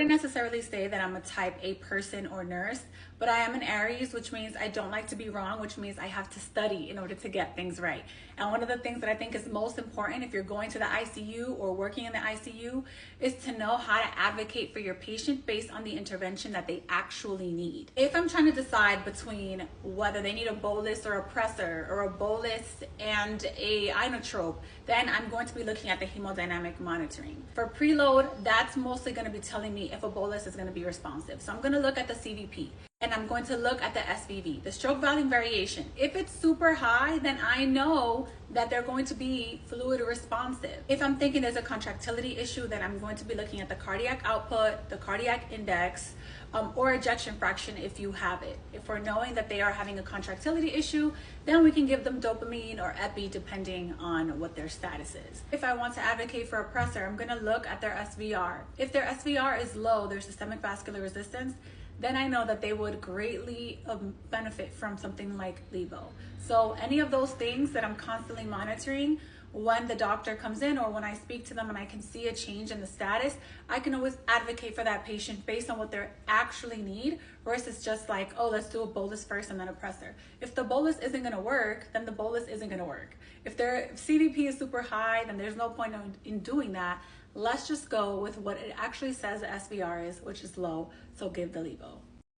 wouldn't necessarily say that I'm a type A person or nurse, but I am an Aries, which means I don't like to be wrong, which means I have to study in order to get things right. And one of the things that I think is most important if you're going to the ICU or working in the ICU is to know how to advocate for your patient based on the intervention that they actually need. If I'm trying to decide between whether they need a bolus or a pressor or a bolus and a inotrope, then I'm going to be looking at the hemodynamic monitoring. For preload, that's mostly going to be telling me if a bolus is going to be responsive. So I'm going to look at the CVP. And I'm going to look at the SVV, the stroke volume variation. If it's super high, then I know that they're going to be fluid responsive. If I'm thinking there's a contractility issue, then I'm going to be looking at the cardiac output, the cardiac index, or ejection fraction if you have it. If we're knowing that they are having a contractility issue, then we can give them dopamine or epi depending on what their status is. If I want to advocate for a pressor, I'm gonna look at their SVR. If their SVR is low, their systemic vascular resistance, then I know that they would greatly benefit from something like levo. So any of those things that I'm constantly monitoring when the doctor comes in or when I speak to them and I can see a change in the status, I can always advocate for that patient based on what they actually need versus just like, oh, let's do a bolus first and then a pressor. If the bolus isn't gonna work, then the bolus isn't gonna work. If their CVP is super high, then there's no point in doing that. Let's just go with what it actually says the SVR is, which is low, so give the levo.